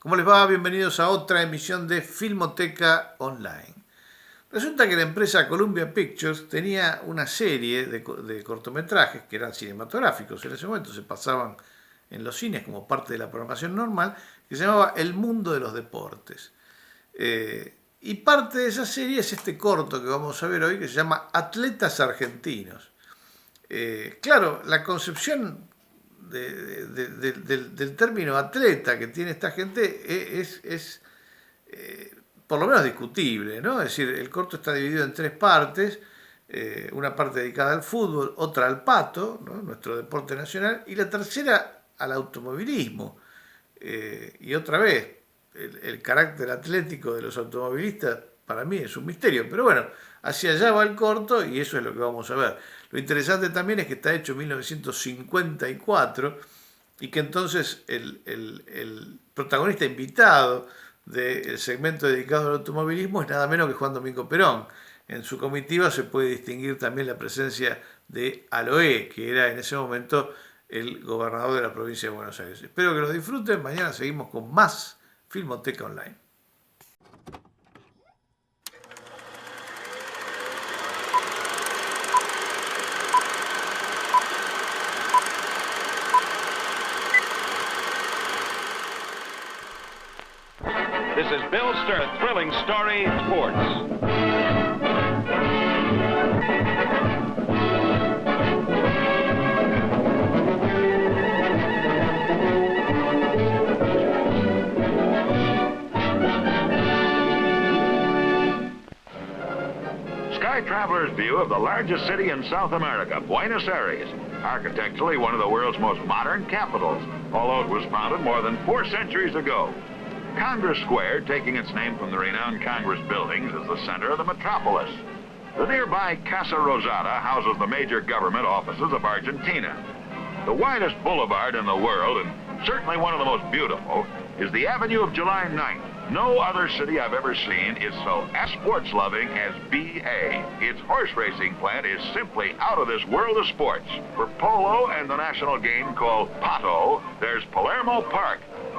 ¿Cómo les va? Bienvenidos a otra emisión de Filmoteca Online. Resulta que la empresa Columbia Pictures tenía una serie de cortometrajes que eran cinematográficos. En ese momento se pasaban en los cines como parte de la programación normal, que se llamaba El Mundo de los Deportes. Y parte de esa serie es este corto que vamos a ver hoy, que se llama Atletas Argentinos. Claro, la concepción del término atleta que tiene esta gente por lo menos discutible, ¿no? Es decir, el corto está dividido en tres partes, una parte dedicada al fútbol, otra al pato, ¿no? Nuestro deporte nacional, y la tercera al automovilismo. Y otra vez, el carácter atlético de los automovilistas para mí es un misterio, pero bueno, hacia allá va el corto y eso es lo que vamos a ver. Lo interesante también es que está hecho en 1954 y que entonces el protagonista invitado del segmento dedicado al automovilismo es nada menos que Juan Domingo Perón. En su comitiva se puede distinguir también la presencia de Aloé, que era en ese momento el gobernador de la provincia de Buenos Aires. Espero que lo disfruten. Mañana seguimos con más Filmoteca Online. This is Bill Stern, thrilling story, sports. Sky Traveler's view of the largest city in South America, Buenos Aires, architecturally one of the world's most modern capitals, although it was founded more than 4 centuries ago. Congress Square, taking its name from the renowned Congress buildings, is the center of the metropolis. The nearby Casa Rosada houses the major government offices of Argentina. The widest boulevard in the world, and certainly one of the most beautiful, is the Avenue of July 9th. No other city I've ever seen is so sports-loving as BA. Its horse racing plant is simply out of this world of sports. For polo and the national game called Pato, there's Palermo Park,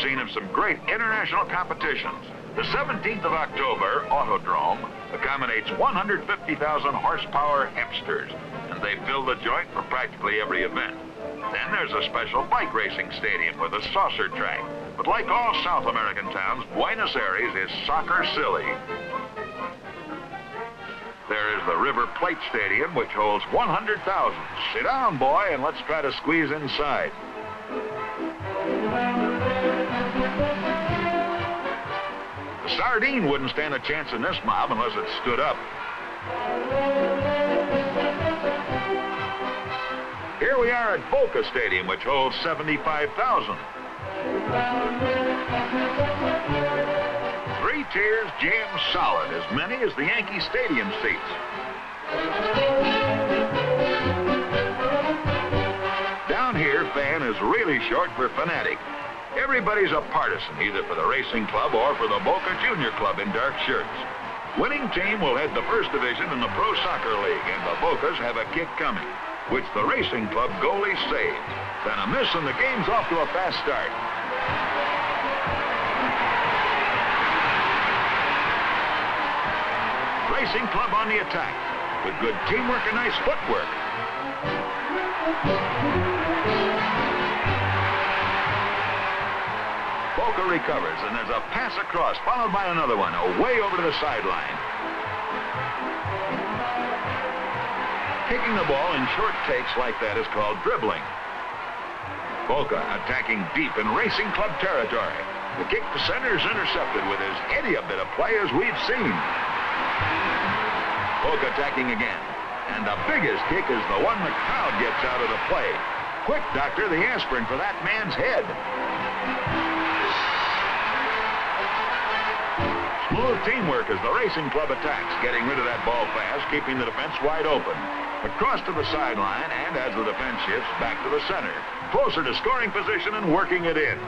scene of some great international competitions. The 17th of October, Autodrome, accommodates 150,000 horsepower hipsters, and they fill the joint for practically every event. Then there's a special bike racing stadium with a saucer track. But like all South American towns, Buenos Aires is soccer silly. There is the River Plate Stadium, which holds 100,000. Sit down, boy, and let's try to squeeze inside. The sardine wouldn't stand a chance in this mob unless it stood up. Here we are at Boca Stadium, which holds 75,000. 3 tiers jammed solid, as many as the Yankee Stadium seats. Down here, fan is really short for fanatic. Everybody's a partisan, either for the racing club or for the Boca Junior Club in dark shirts. Winning team will head the first division in the Pro Soccer League, and the Bocas have a kick coming, which the racing club goalie saves. Then a miss and the game's off to a fast start. Racing club on the attack, with good teamwork and nice footwork. Boca recovers, and there's a pass across, followed by another one, away over to the sideline. Kicking the ball in short takes like that is called dribbling. Boca attacking deep in racing club territory. The kick to center is intercepted with as any a bit of play as we've seen. Boca attacking again. And the biggest kick is the one the crowd gets out of the play. Quick, doctor, the aspirin for that man's head. Smooth teamwork as the racing club attacks, getting rid of that ball fast, keeping the defense wide open. Across to the sideline, and as the defense shifts, back to the center. Closer to scoring position and working it in.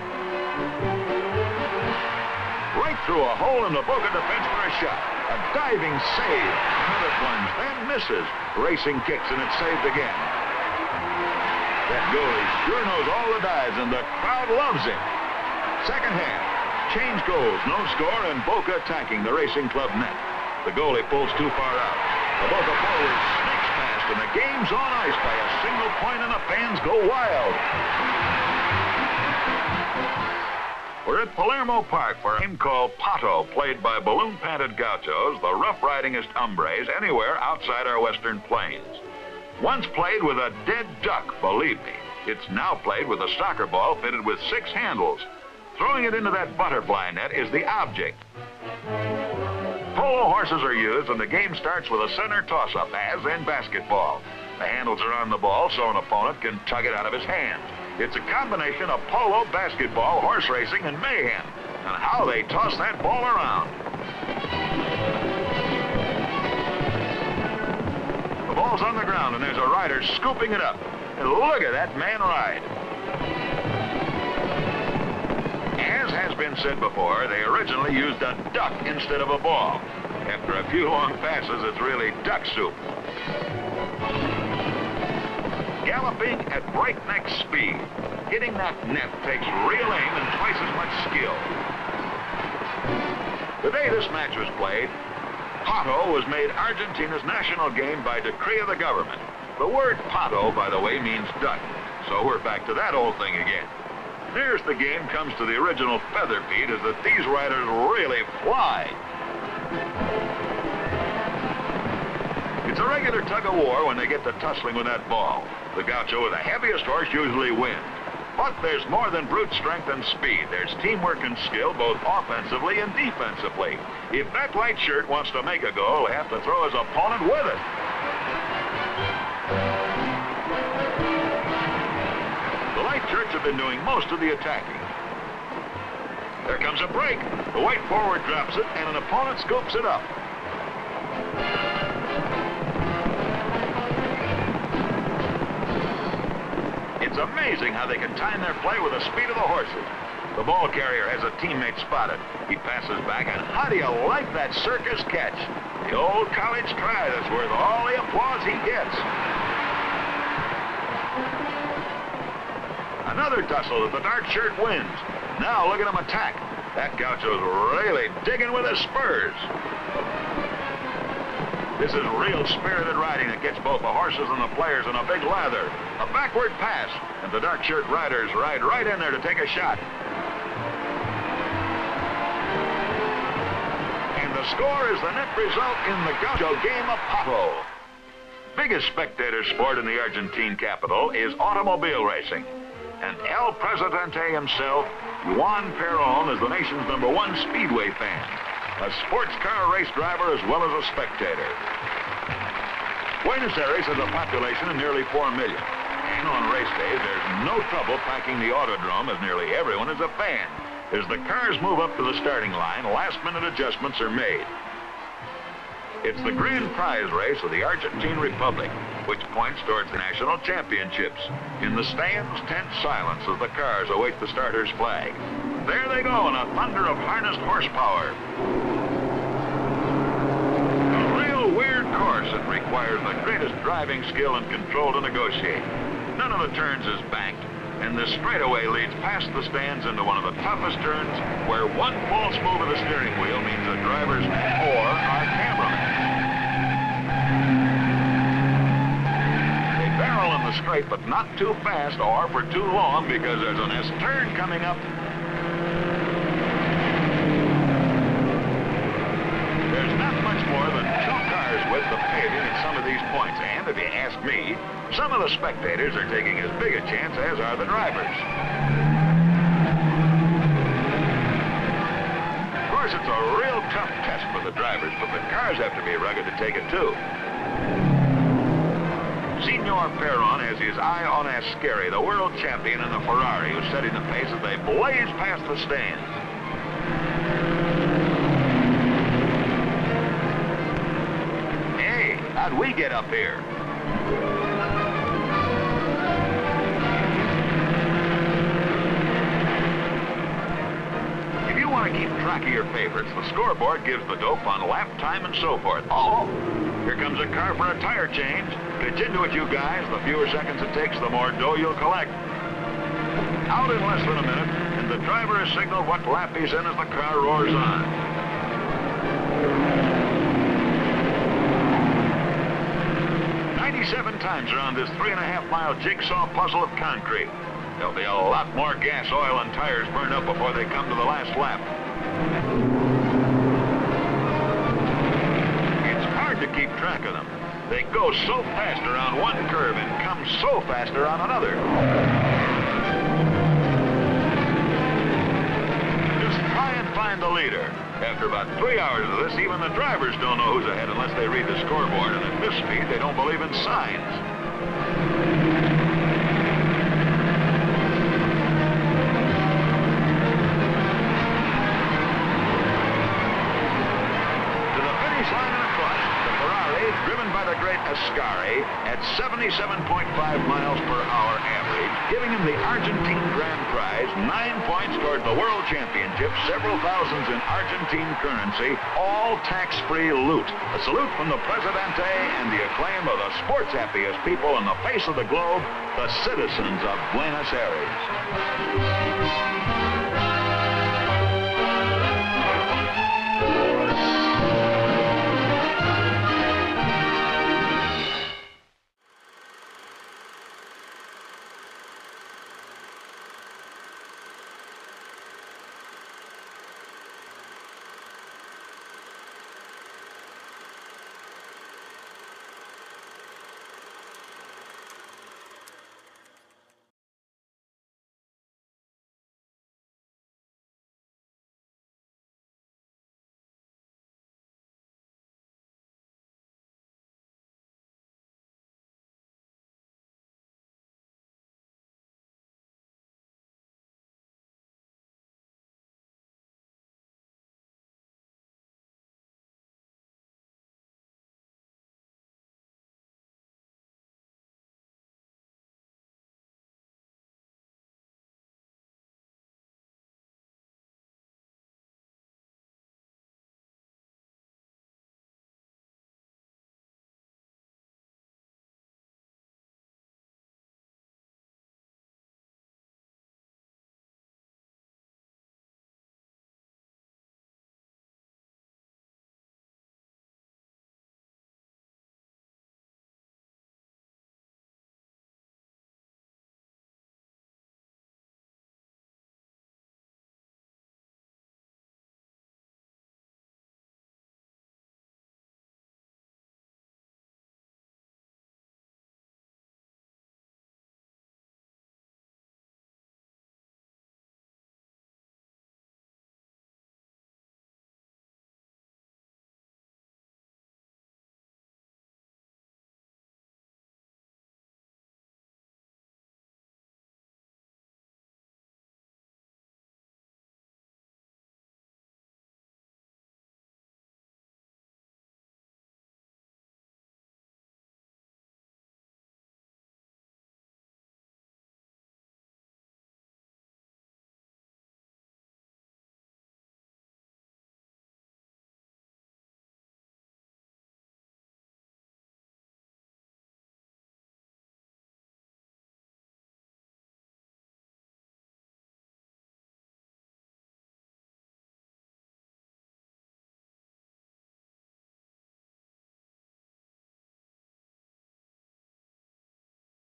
Right through a hole in the Boca defense for a shot. A diving save. Another plunge, then misses. Racing kicks, and it's saved again. That goalie sure knows all the dives, and the crowd loves him. Second half. Change goals, no score, and Boca attacking the Racing Club net. The goalie pulls too far out. The Boca forward sneaks past, and the game's on ice by a single point, and the fans go wild. We're at Palermo Park for a game called Pato, played by balloon-panted gauchos, the rough-ridingest hombres anywhere outside our western plains. Once played with a dead duck, believe me. It's now played with a soccer ball fitted with 6 handles. Throwing it into that butterfly net is the object. Polo horses are used, and the game starts with a center toss-up, as in basketball. The handles are on the ball, so an opponent can tug it out of his hands. It's a combination of polo, basketball, horse racing, and mayhem, and how they toss that ball around. The ball's on the ground, and there's a rider scooping it up. And look at that man ride. As has been said before, they originally used a duck instead of a ball. After a few long passes, it's really duck soup. Galloping at breakneck speed. Hitting that net takes real aim and twice as much skill. The day this match was played, Pato was made Argentina's national game by decree of the government. The word Pato, by the way, means duck. So we're back to that old thing again. Nearest the game comes to the original feather feed is that these riders really fly. It's a regular tug-of-war when they get to tussling with that ball. The gaucho with the heaviest horse usually wins. But there's more than brute strength and speed. There's teamwork and skill, both offensively and defensively. If that light shirt wants to make a goal, he'll have to throw his opponent with it. The light shirts have been doing most of the attacking. There comes a break. The white forward drops it, and an opponent scoops it up. It's amazing how they can time their play with the speed of the horses. The ball carrier has a teammate spotted. He passes back, and how do you like that circus catch? The old college try that's worth all the applause he gets. Another tussle that the dark shirt wins. Now look at him attack. That gaucho's really digging with his spurs. This is real spirited riding that gets both the horses and the players in a big lather. A backward pass, and the dark shirt riders ride right in there to take a shot. And the score is the net result in the gaucho game of Pato. Biggest spectator sport in the Argentine capital is automobile racing. And El Presidente himself, Juan Perón, is the nation's #1 speedway fan. A sports car race driver as well as a spectator. Buenos Aires has a population of nearly 4 million. And on race days, there's no trouble packing the autodrome as nearly everyone is a fan. As the cars move up to the starting line, last-minute adjustments are made. It's the grand prize race of the Argentine Republic, which points towards the national championships. In the stands, tense silence as the cars await the starter's flag. There they go in a thunder of harnessed horsepower. A real weird course that requires the greatest driving skill and control to negotiate. None of the turns is banked, and this straightaway leads past the stands into one of the toughest turns where one false move of the steering wheel means the driver's or our cameraman. They barrel in the straight, but not too fast or for too long because there's an S-turn coming up. There's not much more than 2 cars width of paving at some of these points, and if you ask me, some of the spectators are taking as big a chance as are the drivers. Of course, it's a real tough test for the drivers, but the cars have to be rugged to take it too. Senor Perón has his eye on Ascari, the world champion in the Ferrari, who's setting the pace as they blaze past the stands. Hey, how'd we get up here? If you want to keep track of your favorites, the scoreboard gives the dope on lap time and so forth. Oh, here comes a car for a tire change. Pitch into it, you guys. The fewer seconds it takes, the more dough you'll collect. Out in less than a minute, and the the driver has signaled what lap he's in as the car roars on. 97 times around this 3.5-mile jigsaw puzzle of concrete. There'll be a lot more gas, oil, and tires burned up before they come to the last lap. It's hard to keep track of them. They go so fast around one curve and come so fast around another. Just try and find the leader. After about 3 hours of this, even the drivers don't know who's ahead unless they read the scoreboard, and at this speed, they don't believe in signs. To the finish line and across, the Ferrari, driven by the great Ascari, at 77.5 miles per hour average, giving him the Argentine Grand Prize, 9 points toward the World Championship, several thousands in Argentine currency, all tax-free loot. A salute from the Presidente and the acclaim of the sports happiest people on the face of the globe, the citizens of Buenos Aires.